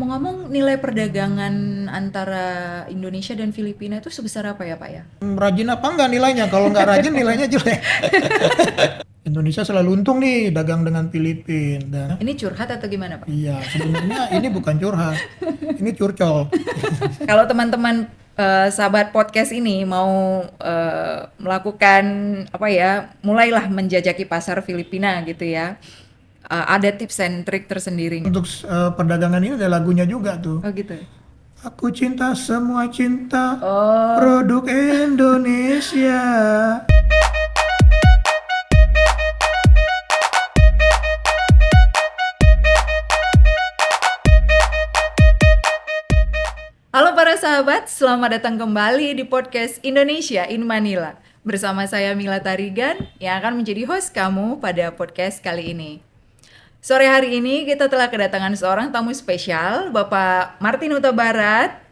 Ngomong-ngomong, nilai perdagangan antara Indonesia dan Filipina itu sebesar apa ya, Pak ya? Rajin apa enggak nilainya? Kalau nggak rajin nilainya jelek. Indonesia selalu untung nih dagang dengan Filipina. Ini curhat atau gimana, Pak? Iya, sebenarnya ini bukan curhat, ini curcol. Kalau teman-teman sahabat podcast ini mau melakukan apa ya, mulailah menjajaki pasar Filipina gitu ya. Ada tips and trik tersendiri nggak? Untuk perdagangan ini ada lagunya juga tuh. Oh gitu. Aku cinta semua cinta Oh, produk Indonesia. halo para sahabat, selamat datang kembali di podcast Indonesia in Manila. Bersama saya Mila Tarigan yang akan menjadi host kamu pada podcast kali ini. Sore hari ini kita telah kedatangan seorang tamu spesial, Bapak Martin Huta Barat.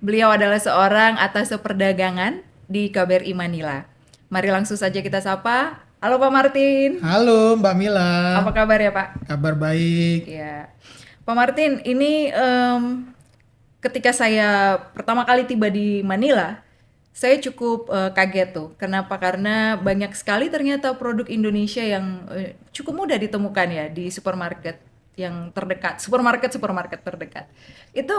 Beliau adalah seorang atas perdagangan di KBRI Manila. Mari langsung saja kita sapa. Halo Pak Martin. Halo Mbak Mila. Apa kabar ya Pak? Kabar baik. Ya, Pak Martin, ini ketika saya pertama kali tiba di Manila, saya cukup kaget tuh. Kenapa? Karena banyak sekali ternyata produk Indonesia yang cukup mudah ditemukan ya di supermarket yang terdekat, supermarket terdekat. Itu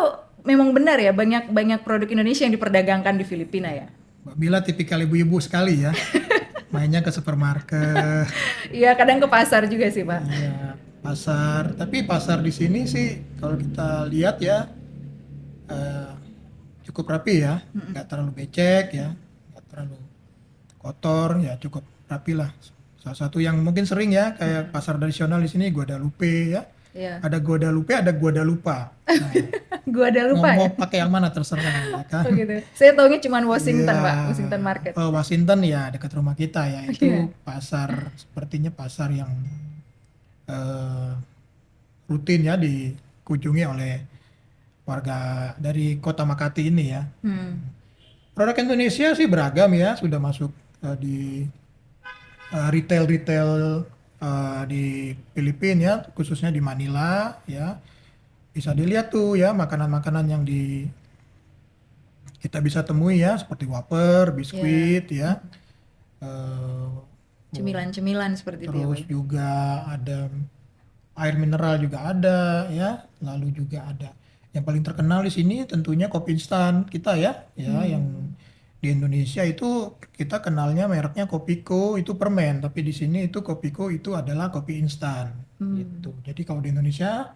memang benar ya, banyak produk Indonesia yang diperdagangkan di Filipina ya. Mbak Mila tipikal ibu-ibu sekali ya. Mainnya ke supermarket. Iya, kadang ke pasar juga sih, Pak. Iya, pasar. Tapi pasar di sini sih kalau kita lihat ya cukup rapi ya, nggak terlalu becek ya, nggak terlalu kotor ya, cukup rapi lah. Salah satu yang mungkin sering ya kayak pasar tradisional di sini Guadalupe ya, Iya. ada Guadalupe, ada Guadalupa. Nah, Gua ada lupa mau ya. pakai yang mana terserah ya kan. Oh gitu. Saya taunya cuma Washington, Iya. Pak, Washington Market. Oh, Washington ya dekat rumah kita ya, itu Iya. pasar sepertinya pasar yang eh, rutin ya dikunjungi oleh warga dari kota Makati ini ya. Hmm. Produk Indonesia sih beragam ya, sudah masuk di retail-retail di Filipina ya, khususnya di Manila ya. Bisa dilihat tuh ya makanan-makanan yang kita bisa temui ya, seperti wafer, biskuit ya. Eh, Cemilan-cemilan seperti itu ya, Pak. Terus juga ada air mineral juga ada ya, lalu juga ada yang paling terkenal di sini tentunya kopi instan kita ya, yang di Indonesia itu kita kenalnya mereknya Kopiko itu permen, tapi di sini itu Kopiko itu adalah kopi instan gitu. Jadi kalau di Indonesia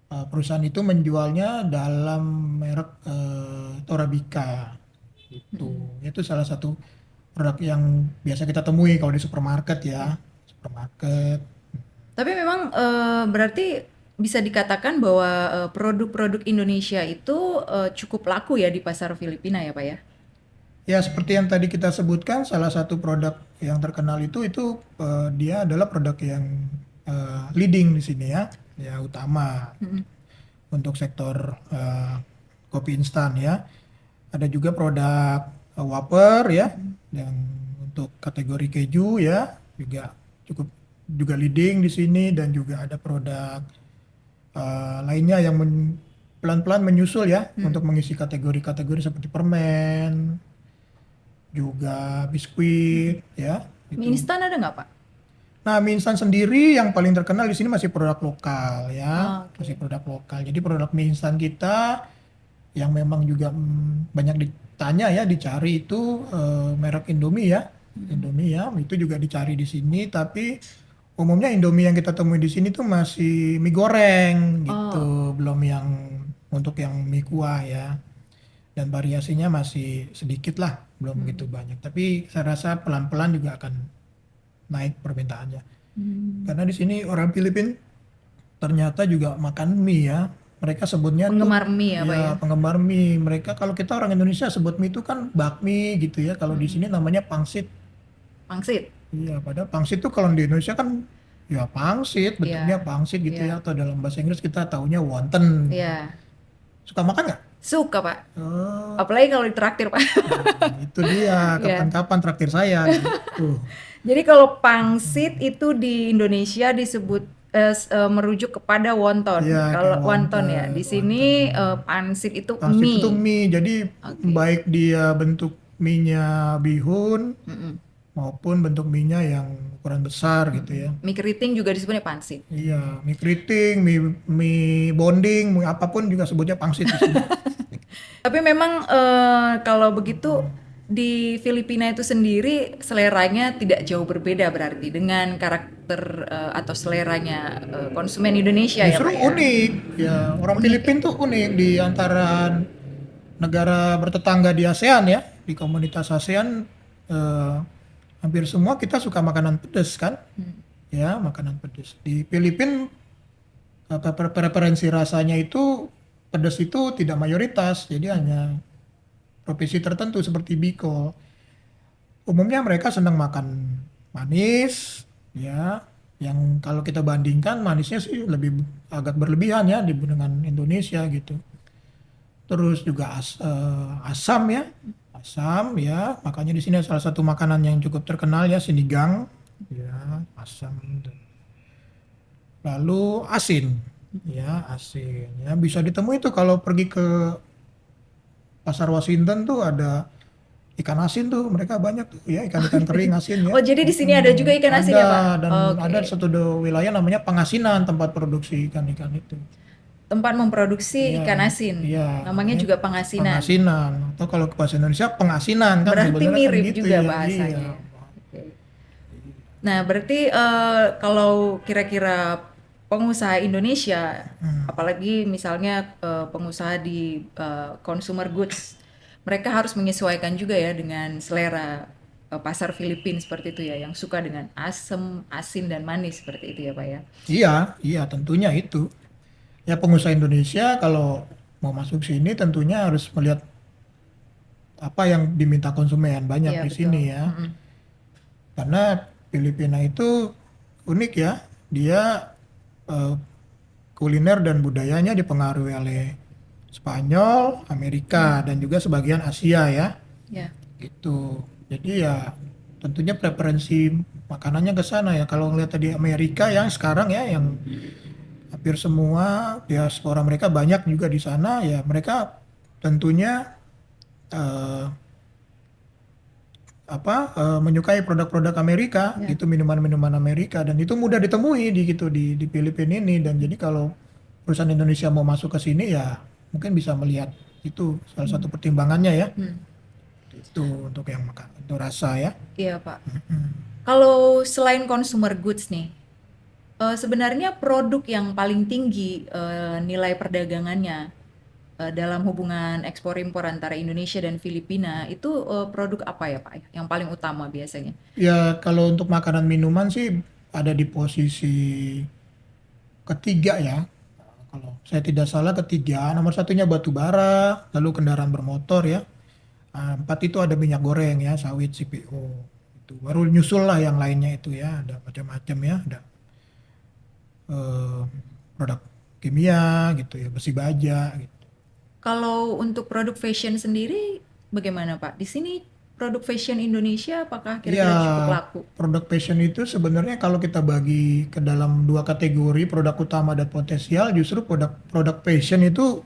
perusahaan itu menjualnya dalam merek Torabika gitu. Itu salah satu produk yang biasa kita temui kalau di supermarket ya, supermarket. Tapi memang berarti bisa dikatakan bahwa produk-produk Indonesia itu cukup laku ya di pasar Filipina ya, Pak ya? Ya, seperti yang tadi kita sebutkan, salah satu produk yang terkenal itu dia adalah produk yang leading di sini ya utama untuk sektor kopi instan ya. Ada juga produk wafer ya, yang untuk kategori keju ya, juga leading di sini, dan juga ada produk lainnya yang pelan-pelan menyusul ya untuk mengisi kategori-kategori seperti permen, juga biskuit ya. Mie instan ada nggak, Pak? Nah, mie instan sendiri yang paling terkenal di sini masih produk lokal ya, Oke. masih produk lokal. Jadi produk mie instan kita yang memang juga banyak ditanya ya, dicari itu merek Indomie ya. Indomie ya, itu juga dicari di sini, tapi umumnya Indomie yang kita temui di sini tuh masih mie goreng gitu, belum yang untuk yang mie kuah ya. Dan variasinya masih sedikit lah, belum begitu banyak. Tapi saya rasa pelan-pelan juga akan naik permintaannya. Karena di sini orang Filipina ternyata juga makan mie ya. Mereka sebutnya Penggemar mie ya, Pak ya? penggemar mie. Mereka kalau kita orang Indonesia sebut mie itu kan bakmi gitu ya. Kalau di sini namanya pangsit. Pangsit. Iya, padahal pangsit itu kalau di Indonesia kan ya pangsit, bentuknya pangsit gitu ya. Atau dalam bahasa Inggris kita taunya wonton. Iya. Suka makan nggak? Suka, Pak. Oh, Apalagi kalau ditraktir, Pak. itu dia. Kapan-kapan traktir saya gitu. Jadi kalau pangsit itu di Indonesia disebut merujuk kepada wonton. Iya, Kalau kayak wonton ya, wonton, di wonton. sini pansit itu Pangsit itu mie. mie, jadi Oke. baik dia bentuk mie-nya bihun Mm-mm. maupun bentuk mie-nya yang ukuran besar gitu Mm-mm. ya. Mie keriting juga disebutnya pansit. Iya, mie keriting, mie bonding, mie apapun juga sebutnya pangsit di sini. Tapi memang kalau begitu di Filipina itu sendiri seleranya tidak jauh berbeda berarti dengan karakter atau seleranya konsumen Indonesia ya Justru Pak ya. unik, ya orang Unik ya. Filipina tuh unik di antara negara bertetangga di ASEAN ya, di komunitas ASEAN eh, hampir semua kita suka makanan pedas kan, Hmm. ya makanan pedas. Di Filipina preferensi rasanya itu pedas itu tidak mayoritas, jadi hanya provinsi tertentu seperti Bicol. Umumnya mereka senang makan manis, ya, yang kalau kita bandingkan manisnya sih lebih agak berlebihan ya dibandingkan Indonesia gitu. Terus juga asam ya, asam ya, makanya di sini salah satu makanan yang cukup terkenal ya sinigang, ya asam. Lalu asin, ya asin, ya bisa ditemui tuh kalau pergi ke pasar Washington tuh ada ikan asin tuh mereka banyak tuh ya ikan-ikan kering asin ya. Oh jadi di sini ada juga ikan asin Ada ya Pak? dan ada Oke. satu wilayah namanya Pangasinan tempat produksi ikan-ikan itu. Tempat memproduksi Iya, ikan asin. iya, Namanya namanya juga pangasinan. Pangasinan atau kalau ke bahasa Indonesia pengasinan kan Berarti sebenarnya kan mirip gitu juga ya. Iya. bahasanya. Oke. Nah, berarti kalau kira-kira pengusaha Indonesia, Hmm. apalagi misalnya pengusaha di consumer goods, mereka harus menyesuaikan juga ya dengan selera pasar Filipina seperti itu ya, yang suka dengan asam, asin dan manis seperti itu ya, Pak ya. Iya, iya tentunya itu. Ya pengusaha Indonesia kalau mau masuk sini tentunya harus melihat apa yang diminta konsumen banyak Iya, di sini betul. ya. Mm-mm. Karena Filipina itu unik ya. Dia eh, kuliner dan budayanya dipengaruhi oleh Spanyol, Amerika dan juga sebagian Asia ya. Ya. Gitu. Jadi ya tentunya preferensi makanannya ke sana ya. Kalau ngeliat tadi Amerika yang sekarang ya yang hampir semua diaspora mereka banyak juga di sana ya mereka tentunya eh, menyukai produk-produk Amerika Ya. gitu minuman-minuman Amerika dan itu mudah ditemui di gitu di Filipina ini dan jadi kalau perusahaan Indonesia mau masuk ke sini ya mungkin bisa melihat itu salah satu pertimbangannya ya Hmm. itu untuk yang makan untuk rasa ya. Iya, Pak. Mm. Kalau selain consumer goods nih, sebenarnya produk yang paling tinggi nilai perdagangannya dalam hubungan ekspor impor antara Indonesia dan Filipina itu produk apa ya Pak? Yang paling utama biasanya? Ya kalau untuk makanan minuman sih ada di posisi ketiga ya. Kalau saya tidak salah ketiga, nomor satunya batu bara, lalu kendaraan bermotor ya. Empat itu ada minyak goreng ya, sawit, CPO. Itu baru nyusul lah yang lainnya itu ya, ada macam-macam ya, ada eh, produk kimia gitu ya, besi baja gitu. Kalau untuk produk fashion sendiri bagaimana Pak? Di sini produk fashion Indonesia apakah Ya, kira-kira cukup laku? produk fashion itu sebenarnya kalau kita bagi ke dalam dua kategori, produk utama dan potensial, justru produk fashion itu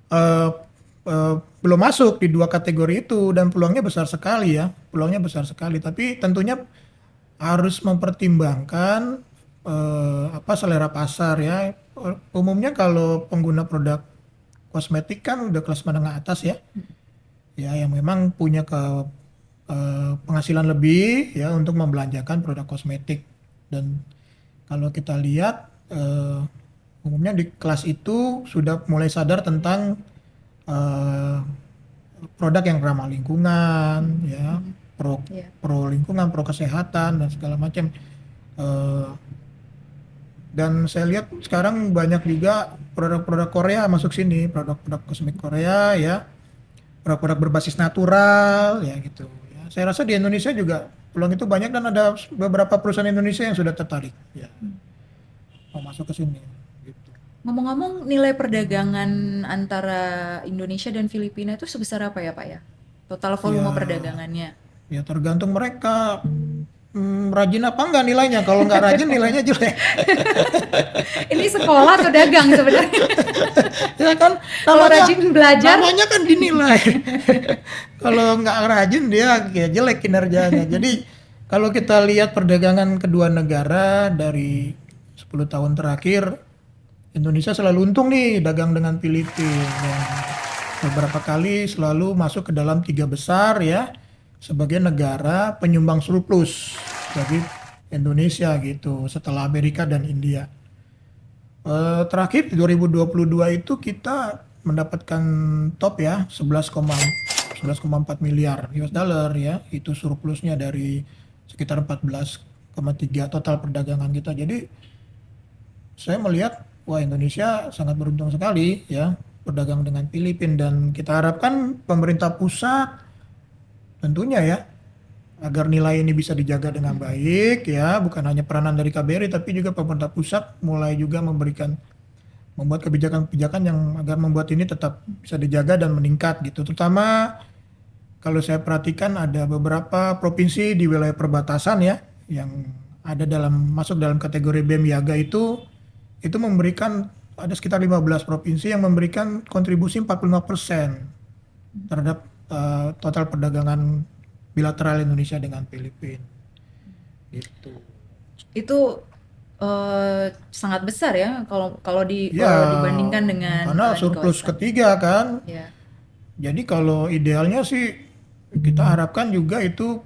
eh, belum masuk di dua kategori itu dan peluangnya besar sekali ya, peluangnya besar sekali. Tapi tentunya harus mempertimbangkan apa selera pasar ya. Umumnya kalau pengguna produk kosmetik kan udah kelas menengah atas ya, ya yang memang punya penghasilan lebih ya untuk membelanjakan produk kosmetik dan kalau kita lihat umumnya di kelas itu sudah mulai sadar tentang eh, produk yang ramah lingkungan ya Mhm. pro Ya. pro lingkungan pro kesehatan dan segala macam. Eh, dan saya lihat sekarang banyak juga produk-produk Korea masuk sini produk-produk kosmetik Korea ya produk-produk berbasis natural ya gitu ya. Saya rasa di Indonesia juga peluang itu banyak dan ada beberapa perusahaan Indonesia yang sudah tertarik ya mau masuk ke sini gitu. Ngomong-ngomong nilai perdagangan antara Indonesia dan Filipina itu sebesar apa ya Pak ya? Total volume Ya perdagangannya. ya tergantung mereka Rajin apa enggak nilainya? Kalau nggak rajin nilainya jelek. Ini sekolah atau dagang sebenarnya? Ya kan Kalau rajin belajar, namanya kan dinilai. Kalau nggak rajin dia ya jelek kinerjanya. Jadi kalau kita lihat perdagangan kedua negara dari 10 tahun terakhir, Indonesia selalu untung nih dagang dengan Filipina. Yang beberapa kali selalu masuk ke dalam 3 besar ya sebagai negara penyumbang surplus bagi Indonesia gitu setelah Amerika dan India. Terakhir di 2022 itu kita mendapatkan top ya 11,4 miliar US dollar ya, itu surplusnya dari sekitar 14,3 total perdagangan kita. Jadi saya melihat wah Indonesia sangat beruntung sekali ya berdagang dengan Filipina, dan kita harapkan pemerintah pusat tentunya ya agar nilai ini bisa dijaga dengan baik ya, bukan hanya peranan dari KBRI tapi juga pemerintah pusat mulai juga membuat kebijakan-kebijakan yang agar membuat ini tetap bisa dijaga dan meningkat gitu. Terutama kalau saya perhatikan ada beberapa provinsi di wilayah perbatasan ya yang masuk dalam kategori BEM-Yaga itu memberikan, ada sekitar 15 provinsi yang memberikan kontribusi 45% terhadap total perdagangan bilateral Indonesia dengan Filipina. Gitu. itu sangat besar ya kalau Ya, dibandingkan dengan karena di surplus kawasan. ketiga kan. Ya. Jadi kalau idealnya sih kita harapkan juga itu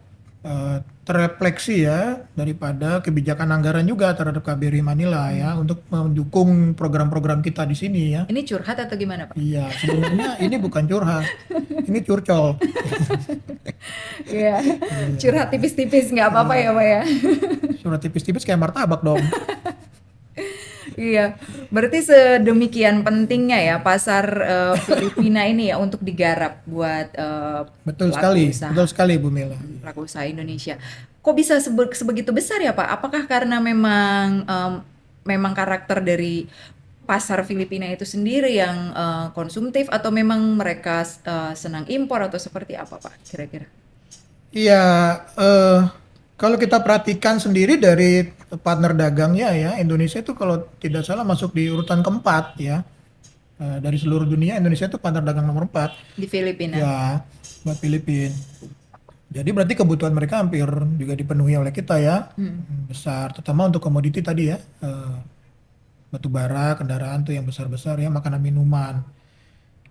terefleksi ya daripada kebijakan anggaran juga terhadap KBRI Manila ya untuk mendukung program-program kita di sini ya. Ini curhat atau gimana, Pak? Iya, sebenarnya ini bukan curhat, ini curcol. Iya. Curhat tipis-tipis nggak apa-apa ya, Pak ya. Surat tipis-tipis kayak martabak dong. Iya. Berarti sedemikian pentingnya ya pasar Filipina ini ya untuk digarap buat Betul pelaku sekali Bu Mela. usaha Indonesia. Kok bisa sebegitu besar ya, Pak? Apakah karena memang karakter dari pasar Filipina itu sendiri yang konsumtif atau memang mereka senang impor atau seperti apa, Pak? Kira-kira? Iya, kalau kita perhatikan sendiri dari partner dagangnya ya, Indonesia itu kalau tidak salah masuk di urutan keempat ya. Dari seluruh dunia Indonesia itu partner dagang nomor 4 Di Filipina. ya buat Filipina. Jadi berarti kebutuhan mereka hampir juga dipenuhi oleh kita ya. Besar, terutama untuk komoditi tadi ya. Batu bara, kendaraan tuh yang besar-besar ya, makanan minuman.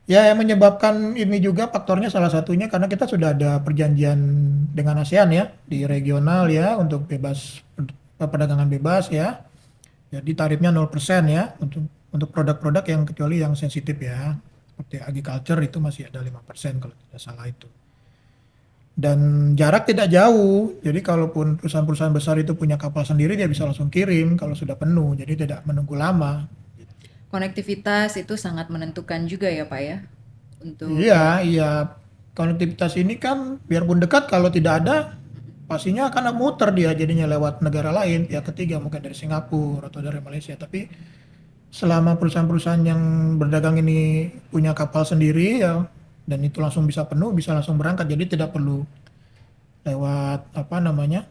Ya, yang menyebabkan ini juga faktornya salah satunya karena kita sudah ada perjanjian dengan ASEAN ya di regional ya untuk perdagangan bebas ya. Jadi tarifnya 0% ya untuk produk-produk yang kecuali yang sensitif ya. Seperti agriculture itu masih ada 5% kalau tidak salah itu. Dan jarak tidak jauh. Jadi kalaupun perusahaan-perusahaan besar itu punya kapal sendiri dia bisa langsung kirim kalau sudah penuh. Jadi tidak menunggu lama. Konektivitas itu sangat menentukan juga ya, Pak ya, untuk Iya. Konektivitas ini kan biarpun dekat kalau tidak ada pastinya akan muter dia jadinya lewat negara lain, pihak ketiga mungkin dari Singapura atau dari Malaysia. Tapi selama perusahaan-perusahaan yang berdagang ini punya kapal sendiri ya dan itu langsung bisa penuh, bisa langsung berangkat. Jadi tidak perlu lewat apa namanya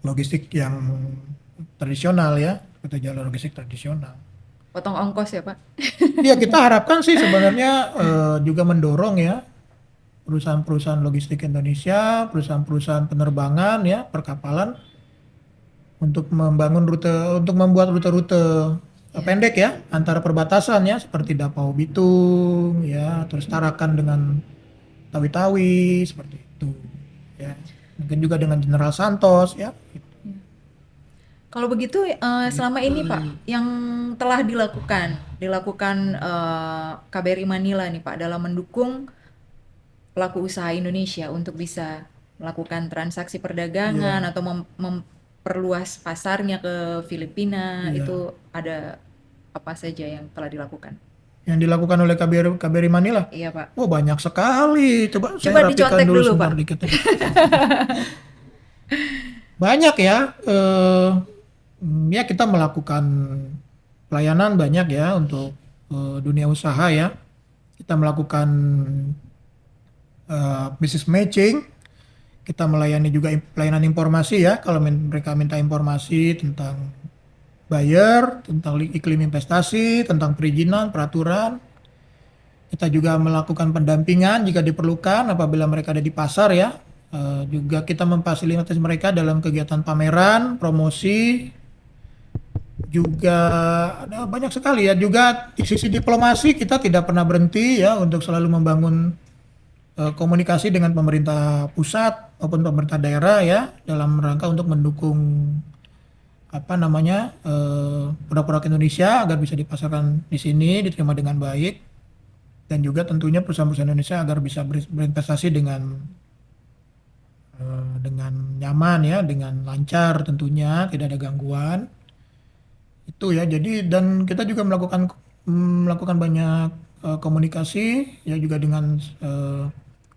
logistik yang tradisional ya, atau jalur logistik tradisional. potong ongkos ya, Pak. Ya kita harapkan sih sebenarnya juga mendorong ya perusahaan-perusahaan logistik Indonesia, perusahaan-perusahaan penerbangan ya, perkapalan untuk membuat rute-rute pendek ya antara perbatasan ya seperti Davao Bitung ya, terus Tarakan dengan Tawi-Tawi seperti itu ya. Mungkin juga dengan General Santos ya. Kalau begitu selama ini Pak yang telah dilakukan KBRI Manila nih Pak dalam mendukung pelaku usaha Indonesia untuk bisa melakukan transaksi perdagangan atau memperluas pasarnya ke Filipina, itu ada apa saja yang telah dilakukan? Yang dilakukan oleh KBRI Manila? Iya Pak. Oh banyak sekali. Coba Coba saya rapikan dicontek dulu dulu sebentar Pak. dikit. Banyak ya. Ya kita melakukan pelayanan banyak ya untuk dunia usaha ya. Kita melakukan business matching Kita melayani juga pelayanan informasi ya, kalau mereka minta informasi tentang buyer, tentang iklim investasi, tentang perizinan, peraturan. Kita juga melakukan pendampingan jika diperlukan apabila mereka ada di pasar ya. Juga kita memfasilitasi mereka dalam kegiatan pameran, promosi, juga ada banyak sekali ya. Juga di sisi diplomasi kita tidak pernah berhenti ya untuk selalu membangun komunikasi dengan pemerintah pusat maupun pemerintah daerah ya dalam rangka untuk mendukung apa namanya produk-produk Indonesia agar bisa dipasarkan di sini, diterima dengan baik, dan juga tentunya perusahaan-perusahaan Indonesia agar bisa berinvestasi dengan nyaman ya, dengan lancar tentunya, tidak ada gangguan. Itu ya. Jadi dan kita juga melakukan banyak komunikasi ya juga dengan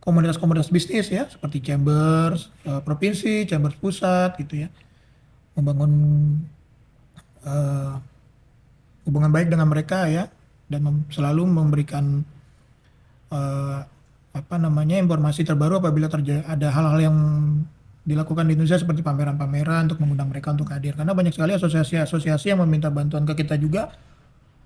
komunitas-komunitas bisnis ya seperti chambers provinsi, chambers pusat gitu ya. Membangun eh, hubungan baik dengan mereka ya dan selalu memberikan eh, apa namanya informasi terbaru apabila ada hal-hal yang dilakukan di Indonesia seperti pameran-pameran untuk mengundang mereka untuk hadir karena banyak sekali asosiasi-asosiasi yang meminta bantuan ke kita juga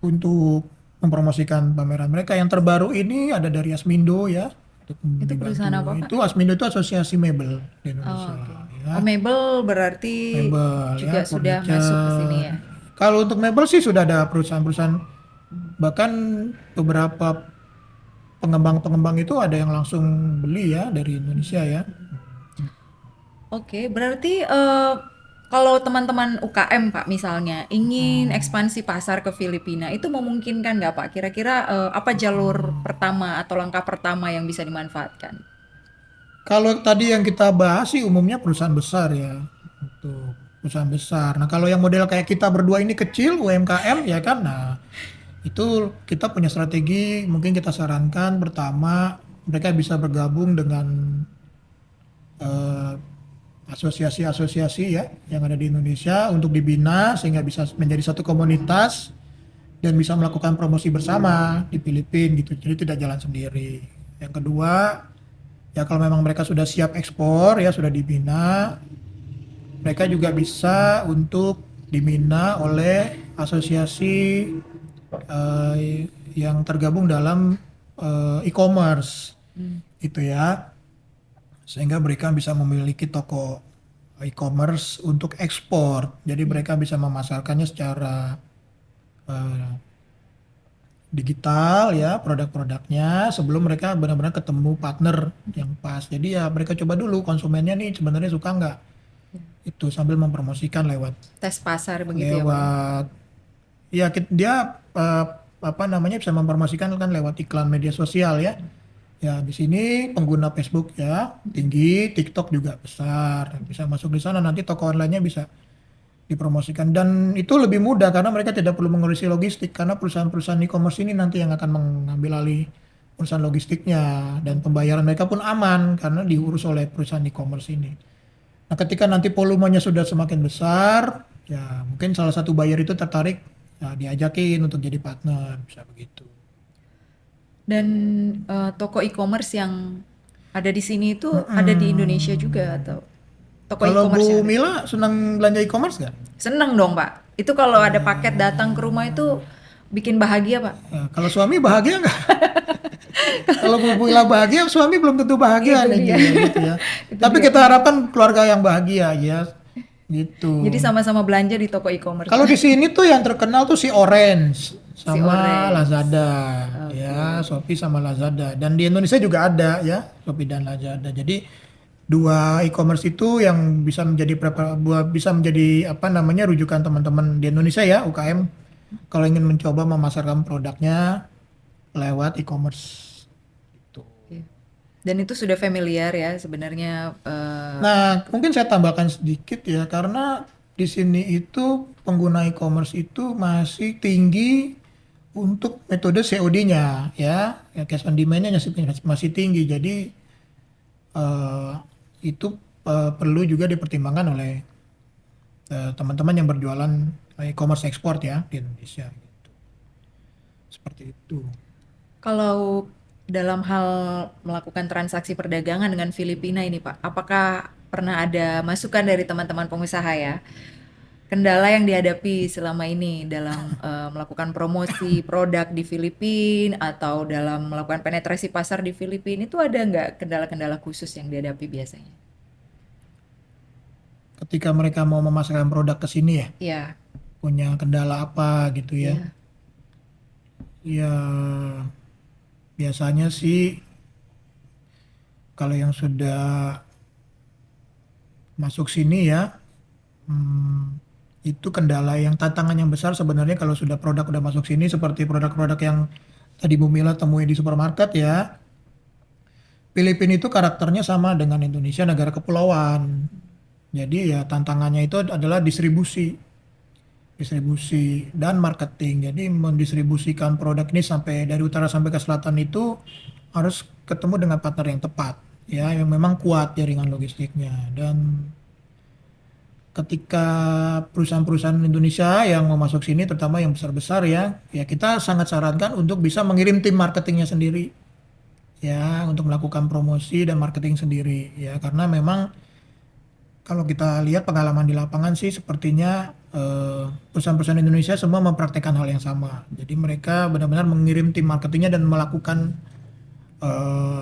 untuk mempromosikan pameran mereka. Yang terbaru ini ada dari Asmindo ya untuk Itu perusahaan apa, dibantu. Pak? Itu Asmindo itu asosiasi mebel di Oh, Indonesia oke. ya. Oh, mebel berarti Mebel ya, juga sudah masuk ke sini furniture. ya. Kalau untuk mebel sih sudah ada perusahaan-perusahaan, bahkan beberapa pengembang-pengembang itu ada yang langsung beli ya dari Indonesia ya. Oke, berarti kalau teman-teman UKM Pak misalnya ingin ekspansi pasar ke Filipina, itu memungkinkan nggak Pak? Kira-kira apa jalur pertama atau langkah pertama yang bisa dimanfaatkan? Kalau tadi yang kita bahas sih umumnya perusahaan besar ya, untuk perusahaan besar. Nah kalau yang model kayak kita berdua ini kecil UMKM ya kan, nah itu kita punya strategi. Mungkin kita sarankan pertama mereka bisa bergabung dengan eh, asosiasi-asosiasi ya yang ada di Indonesia untuk dibina sehingga bisa menjadi satu komunitas dan bisa melakukan promosi bersama di Filipina gitu. Jadi tidak jalan sendiri. Yang kedua, ya kalau memang mereka sudah siap ekspor ya sudah dibina, mereka juga bisa untuk dibina oleh asosiasi yang tergabung dalam e-commerce itu ya. Sehingga mereka bisa memiliki toko e-commerce untuk ekspor. Jadi mereka bisa memasarkannya secara eh, digital ya produk-produknya sebelum mereka benar-benar ketemu partner yang pas. Jadi ya mereka coba dulu konsumennya nih sebenarnya suka nggak itu sambil mempromosikan lewat Tes pasar begitu ya Pak ya? lewat ya dia apa namanya bisa mempromosikan kan lewat iklan media sosial ya. Ya di sini pengguna Facebook ya tinggi, TikTok juga besar, bisa masuk di sana nanti toko online-nya bisa dipromosikan dan itu lebih mudah karena mereka tidak perlu mengurusi logistik karena perusahaan-perusahaan e-commerce ini nanti yang akan mengambil alih perusahaan logistiknya dan pembayaran mereka pun aman karena diurus oleh perusahaan e-commerce ini. Nah, ketika nanti volumenya sudah semakin besar, ya mungkin salah satu buyer itu tertarik ya, diajakin untuk jadi partner, bisa begitu. Dan toko e-commerce yang ada di sini itu ada di Indonesia juga Hmm. atau toko Kalau e-commerce yang Bu ada? Mila senang belanja e-commerce nggak? Seneng dong Pak. Itu kalau ada paket datang ke rumah itu bikin bahagia Pak. Ya, kalau suami bahagia nggak? Kalau Bu Mila bahagia, suami belum tentu bahagia Itu nih dia. gitu ya. Itu Tapi dia. kita harapkan keluarga yang bahagia ya, Jadi gitu. sama-sama belanja di toko e-commerce Kalau Pak. di sini tuh yang terkenal tuh si Orange Si sama Orange. Lazada ya, Oke. Shopee sama Lazada. Dan di Indonesia juga ada ya, Shopee dan Lazada. Jadi dua e-commerce itu yang bisa menjadi apa namanya rujukan teman-teman di Indonesia ya UKM kalau ingin mencoba memasarkan produknya lewat e-commerce. Gitu. Oke. Dan itu sudah familiar ya sebenarnya Nah, mungkin saya tambahkan sedikit ya, karena di sini itu pengguna e-commerce itu masih tinggi untuk metode COD-nya ya, ya cash on demand-nya masih tinggi. Jadi eh, itu perlu juga dipertimbangkan oleh teman-teman yang berjualan e-commerce ekspor ya di Indonesia. Gitu. Seperti itu. kalau dalam hal melakukan transaksi perdagangan dengan Filipina ini Pak, apakah pernah ada masukan dari teman-teman pengusaha ya, kendala yang dihadapi selama ini dalam melakukan promosi produk di Filipina atau dalam melakukan penetrasi pasar di Filipina itu ada nggak kendala-kendala khusus yang dihadapi biasanya? Ketika mereka mau memasarkan produk ke sini ya, Iya, punya kendala apa gitu ya. iya, Ya biasanya sih kalau yang sudah masuk sini ya, itu kendala yang tantangan yang besar sebenarnya kalau sudah produk udah masuk sini seperti produk-produk yang tadi Bu Mila temui di supermarket ya. Filipina itu karakternya sama dengan Indonesia, negara kepulauan. Jadi ya tantangannya itu adalah distribusi dan marketing. Jadi mendistribusikan produk ini sampai dari utara sampai ke selatan itu harus ketemu dengan partner yang tepat ya, yang memang kuat jaringan logistiknya. Dan ketika perusahaan-perusahaan Indonesia yang mau masuk sini terutama yang besar-besar ya, ya kita sangat sarankan untuk bisa mengirim tim marketingnya sendiri ya, untuk melakukan promosi dan marketing sendiri ya, karena memang kalau kita lihat pengalaman di lapangan sih sepertinya perusahaan-perusahaan Indonesia semua mempraktekkan hal yang sama. Jadi mereka benar-benar mengirim tim marketingnya dan melakukan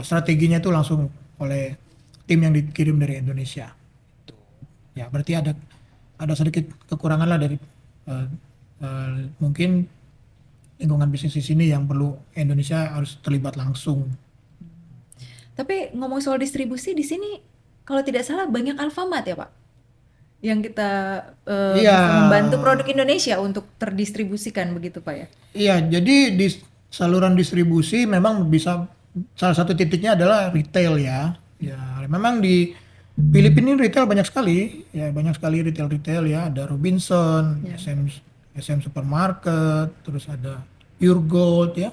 strateginya itu langsung oleh tim yang dikirim dari Indonesia. Ya berarti ada sedikit kekurangan lah dari mungkin lingkungan bisnis di sini yang perlu Indonesia harus terlibat langsung. tapi ngomong soal distribusi di sini kalau tidak salah banyak Alfamart ya Pak, yang kita Iya, bisa membantu produk Indonesia untuk terdistribusikan begitu Pak ya? iya. Jadi di saluran distribusi memang bisa salah satu titiknya adalah retail ya. Ya, memang di Filipina ini retail banyak sekali, ya banyak sekali retail-retail ya. Ada Robinson, Ya. SM Supermarket, terus ada Pure Gold ya.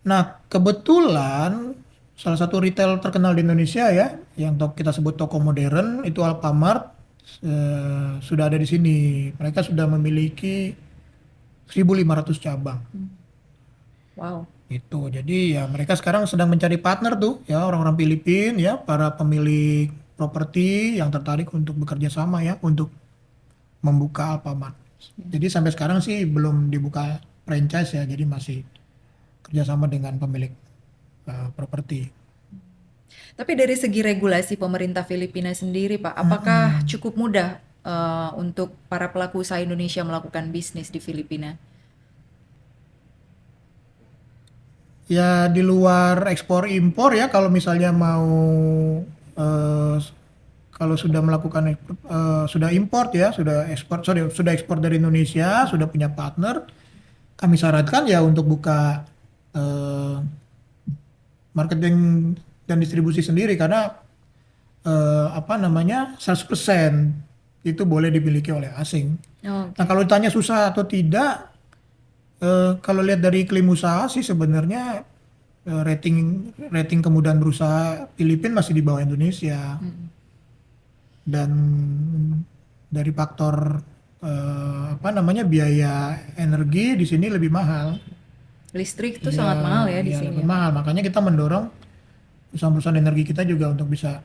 Nah, kebetulan salah satu retail terkenal di Indonesia ya, yang kita sebut toko modern itu Alfamart sudah ada di sini. Mereka sudah memiliki 1.500 cabang. Wow. Itu. Jadi ya mereka sekarang sedang mencari partner tuh ya, orang-orang Filipina ya, para pemilik properti yang tertarik untuk bekerja sama ya untuk membuka Alfamart. Jadi sampai sekarang sih belum dibuka franchise ya, jadi masih kerjasama dengan pemilik properti. Tapi dari segi regulasi pemerintah Filipina sendiri, Pak, apakah cukup mudah untuk para pelaku usaha Indonesia melakukan bisnis di Filipina? Ya di luar ekspor impor ya, kalau misalnya mau eh, kalau sudah melakukan sudah import ya, sudah ekspor dari Indonesia, sudah punya partner, kami sarankan ya untuk buka eh, marketing dan distribusi sendiri karena apa namanya 100% itu boleh dimiliki oleh asing. Oh, Nah kalau ditanya susah atau tidak, kalau lihat dari iklim usaha sih sebenarnya rating rating kemudahan berusaha Filipina masih di bawah Indonesia. Dan dari faktor apa namanya biaya energi di sini lebih mahal. listrik itu Ya, sangat mahal ya di ya sini lebih ya, Pak. mahal. Makanya kita mendorong perusahaan-perusahaan energi kita juga untuk bisa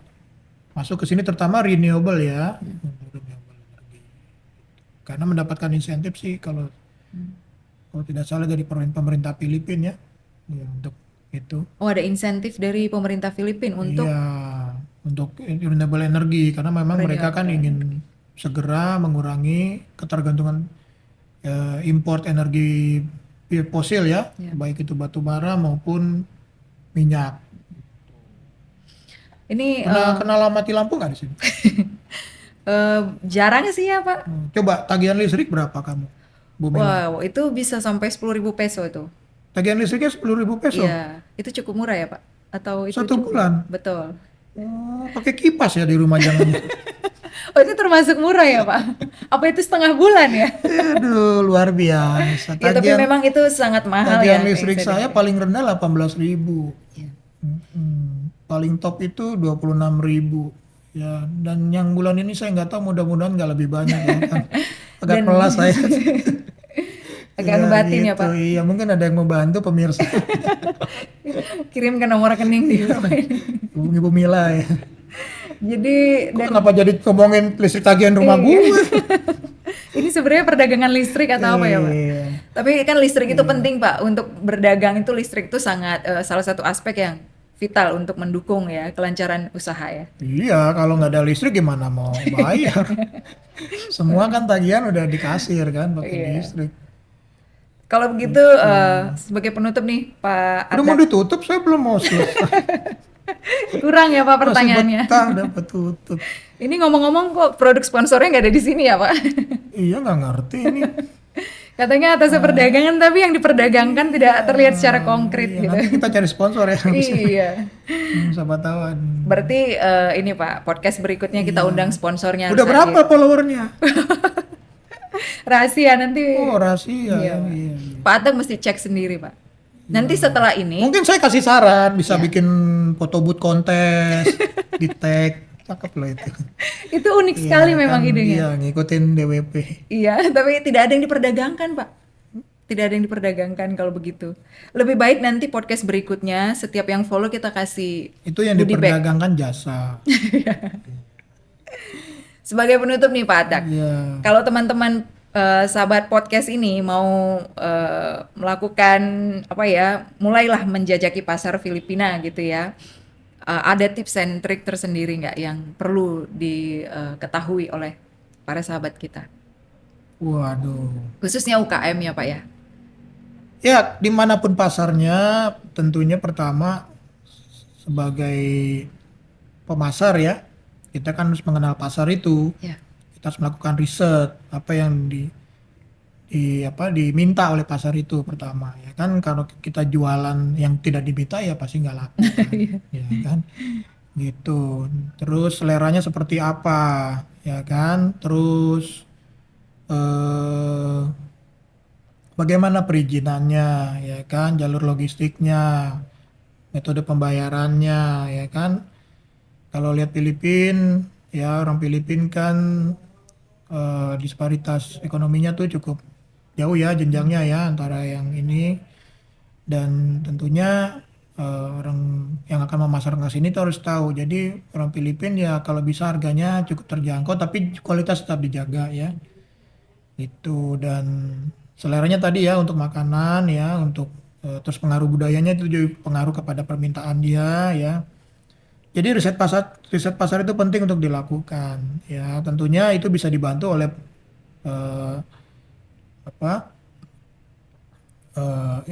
masuk ke sini, terutama renewable ya. Untuk renewable energi. Karena mendapatkan insentif sih kalau tidak salah dari pemerintah Filipina ya, ya untuk itu. Oh, ada insentif dari pemerintah Filipina untuk Iya, untuk renewable energi karena memang mereka kan ingin segera mengurangi ketergantungan import energi fosil ya, Ya. baik itu batu bara maupun minyak. ini Kenal mati lampu nggak di sini? jarang sih ya, Pak. Coba tagihan listrik berapa kamu, Bu Mela? Wow, itu bisa sampai 10.000 peso itu. Tagihan listriknya 10.000 peso Iya, itu cukup murah ya, Pak? Atau itu satu cukup? bulan. Betul. Oh, pakai kipas ya di rumah jangan. Oh, itu termasuk murah ya, Pak? Apa itu setengah bulan ya? Aduh, luar biasa. Ya, tapi memang itu sangat mahal ya. Tagihan listrik kayak saya saya paling rendah 18.000. Iya. Paling top itu 26.000. Ya, dan yang bulan ini saya nggak tahu, mudah-mudahan nggak lebih banyak ya kan. Agak Dan- pelas saya. agak ngebatin ya gitu. Pak. Iya, mungkin ada yang mau bantu pemirsa. Kirim ke nomor rekening di bawah ini. Hubungi Bu Mila ya. Jadi Kok kenapa jadi ngomongin listrik tagihan rumah Iya. gue? Ini sebenarnya perdagangan listrik atau apa ya Pak? Iya. Tapi kan listrik itu penting Pak, untuk berdagang itu listrik itu sangat salah satu aspek yang vital untuk mendukung ya kelancaran usaha ya. Iya, kalau nggak ada listrik gimana mau bayar? Semua kan tagihan udah dikasir kan pakai Iya. listrik. Kalau begitu sebagai penutup nih Pak Udah mau Atak, ditutup, saya belum mau selesai. kurang ya Pak Masih pertanyaannya. betah dapat tutup. Ini ngomong-ngomong kok produk sponsornya nggak ada di sini ya Pak? Iya, nggak ngerti ini. Katanya atas perdagangan tapi yang diperdagangkan tidak terlihat secara konkret Iya, gitu. nanti kita cari sponsor ya. Iya. Siapa tahu. Berarti ini Pak, podcast berikutnya kita undang sponsornya Udah harus berapa hadir. followernya? Rahasia nanti. Oh, rahasia. Iya, Pak. Iya. Pak Atak mesti cek sendiri Pak. Nanti setelah ini, Mungkin saya kasih saran, bisa Iya. bikin foto booth kontes, di tag, cakep loh itu. itu unik sekali Iya, memang kan, idenya. Iya, ngikutin DWP. Iya, tapi tidak ada yang diperdagangkan Pak. Tidak ada yang diperdagangkan kalau begitu. Lebih baik nanti podcast berikutnya setiap yang follow kita kasih Itu yang goodie bag. diperdagangkan jasa. Sebagai penutup nih Pak Atak. Iya. Kalau teman-teman sahabat podcast ini mau melakukan apa ya, mulailah menjajaki pasar Filipina gitu ya. Ada tips and trik tersendiri nggak yang perlu diketahui oleh para sahabat kita? Waduh. Khususnya UKM ya Pak ya. Ya, dimanapun pasarnya, tentunya pertama sebagai pemasar ya, kita kan harus mengenal pasar itu. Ya. Kita harus melakukan riset apa yang diminta oleh pasar itu pertama ya kan. Kalau kita jualan yang tidak diminta ya pasti nggak laku kan, ya kan gitu. Terus seleranya seperti apa ya kan, terus eh, bagaimana perizinannya ya kan, jalur logistiknya, metode pembayarannya ya kan. Kalau lihat Filipina ya, orang Filipina kan disparitas ekonominya tuh cukup jauh ya jenjangnya ya antara yang ini, dan tentunya orang yang akan memasarkan ke sini tuh harus tahu. Jadi orang Filipina ya kalau bisa harganya cukup terjangkau tapi kualitas tetap dijaga ya. Itu, dan seleranya tadi ya untuk makanan ya, untuk terus pengaruh budayanya itu juga pengaruh kepada permintaan dia ya. Jadi riset pasar itu penting untuk dilakukan ya. Tentunya itu bisa dibantu oleh eh, apa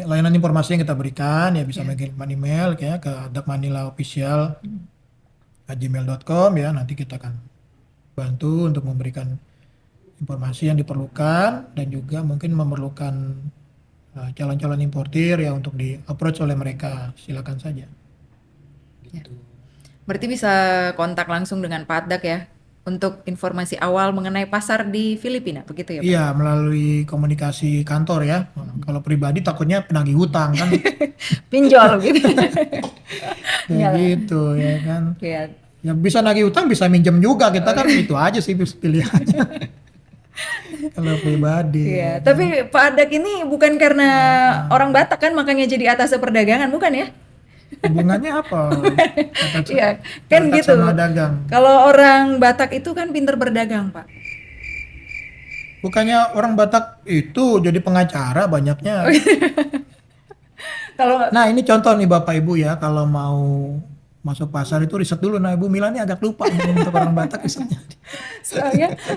layanan informasi yang kita berikan ya, bisa mengirim email ya ke adakmanilaofficial@gmail.com ya. Nanti kita akan bantu untuk memberikan informasi yang diperlukan, dan juga mungkin memerlukan calon-calon importir ya untuk di approach oleh mereka, silakan saja. Gitu. Berarti bisa kontak langsung dengan Pak Atak ya untuk informasi awal mengenai pasar di Filipina, begitu ya Pak? Iya, melalui komunikasi kantor ya. Kalau pribadi takutnya penagih hutang kan. Pinjol gitu. Kayak gitu ya kan. Lihat. Ya bisa nagih hutang, bisa minjem juga, kita kan itu aja sih pilihannya. Kalau pribadi. Iya, tapi Pak Atak ini bukan karena orang Batak kan makanya jadi atas perdagangan, bukan ya? Hubungannya apa? Iya, kan Batak gitu. sama dagang. Kalau orang Batak itu kan pinter berdagang, Pak. Bukannya orang Batak itu jadi pengacara banyaknya. Kalau Nah, ini contoh nih Bapak Ibu ya, kalau mau masuk pasar itu riset dulu. Nah, Ibu Mila ini agak lupa untuk orang Batak risetnya.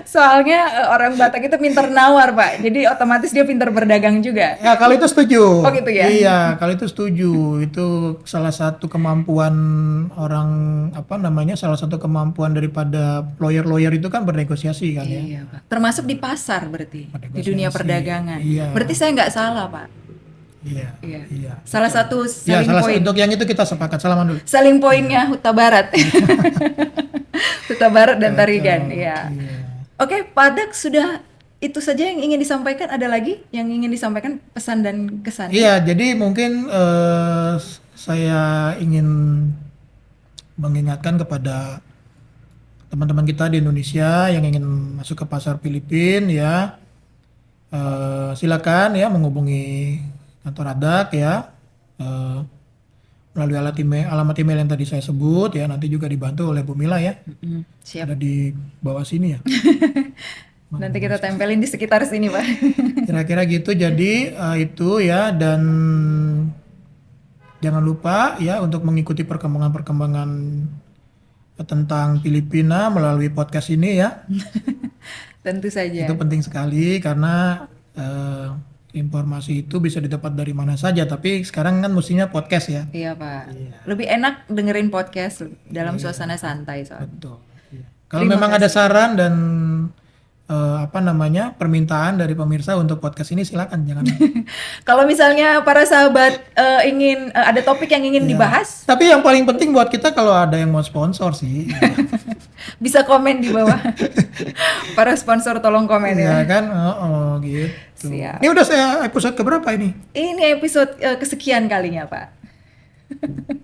soalnya orang Batak itu pinter nawar, Pak. Jadi otomatis dia pinter berdagang juga. Ya, kalau itu setuju. Oh, gitu ya? Iya, kalau itu setuju. Itu salah satu kemampuan orang, apa namanya, salah satu kemampuan daripada lawyer-lawyer itu kan bernegosiasi kan ya. Iya, Pak. Termasuk di pasar berarti, di Bernegosiasi. dunia perdagangan. Iya. Berarti saya nggak salah, Pak. Iya. Iya. Iya. Salah satu Ya, selling salah point. untuk yang itu kita sepakat. Salaman dulu. Selling pointnya Huta Barat. Huta Barat dan Tarigan, iya. Iya. Oke, Pak Atak, sudah itu saja yang ingin disampaikan. Ada lagi yang ingin disampaikan, pesan dan kesan? Iya, jadi mungkin saya ingin mengingatkan kepada teman-teman kita di Indonesia yang ingin masuk ke pasar Filipina ya, silakan ya menghubungi kantor Adak ya, eh, melalui alamat email yang tadi saya sebut ya, nanti juga dibantu oleh Bu Mila ya, Siap. ada di bawah sini ya. Nanti kita tempelin di sekitar sini, Pak. Kira-kira gitu. Jadi itu ya, dan jangan lupa ya untuk mengikuti perkembangan-perkembangan tentang Filipina melalui podcast ini ya. Tentu saja. Itu penting sekali karena informasi itu bisa didapat dari mana saja, tapi sekarang kan mestinya podcast ya. Iya, Pak. Iya. Lebih enak dengerin podcast dalam suasana santai soalnya. Betul. Iya. Kalau Terima memang ada saran dan permintaan dari pemirsa untuk podcast ini, silakan, jangan. Kalau misalnya para sahabat ingin ada topik yang ingin dibahas, Tapi yang paling penting buat kita kalau ada yang mau sponsor sih. bisa komen di bawah. Para sponsor tolong komen ya. Ya kan, gitu. Siap. Ini udah saya episode keberapa ini? Ini episode kesekian kalinya, Pak.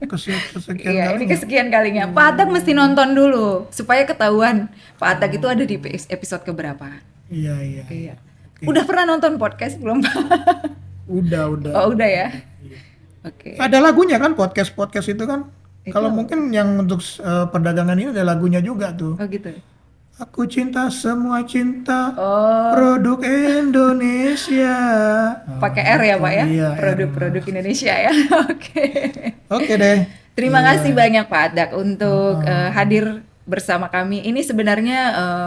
Kesekian Iya, ini kalinya. kesekian kalinya. Pak Atak mesti nonton dulu supaya ketahuan Pak Atak itu ada di episode keberapa. Iya. Iya. Oke. Udah pernah nonton podcast belum, Pak? Udah. Oh, udah ya. Oke. Ada lagunya kan, podcast itu kan. Itu Kalau apa? mungkin yang untuk perdagangan ini ada lagunya juga tuh. Oh gitu. Aku cinta semua cinta Oh, produk Indonesia. pakai R ya, Pak ya? Iya, Produk-produk Indonesia ya. Oke. Oke deh. Terima kasih banyak Pak Adak untuk hadir bersama kami. Ini sebenarnya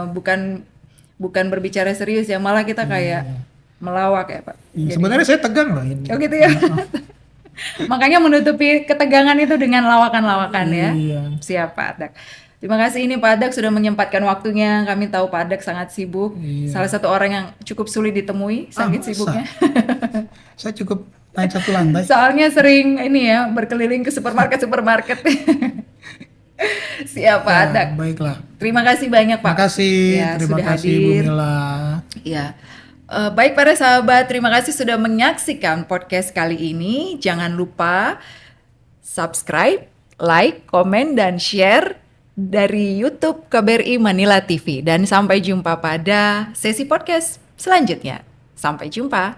bukan berbicara serius ya, malah kita kayak melawak ya, Pak. Iya, sebenarnya saya tegang loh ini. Oh gitu ya. Makanya menutupi ketegangan itu dengan lawakan-lawakan ya. Iya. Siap Pak Adak. Terima kasih ini Pak Adak sudah menyempatkan waktunya. Kami tahu Pak Adak sangat sibuk. Iya. Salah satu orang yang cukup sulit ditemui, saking masa? sibuknya. Saya cukup naik satu lantai. Soalnya sering ini ya, berkeliling ke supermarket. Siap Pak Adak. Baiklah. Terima kasih banyak Pak. Terima kasih. Ya, Terima sudah kasih Bu hadir. Mila. Ya. Baik para sahabat, terima kasih sudah menyaksikan podcast kali ini. Jangan lupa subscribe, like, komen, dan share dari YouTube KBRI Manila TV. Dan sampai jumpa pada sesi podcast selanjutnya. Sampai jumpa.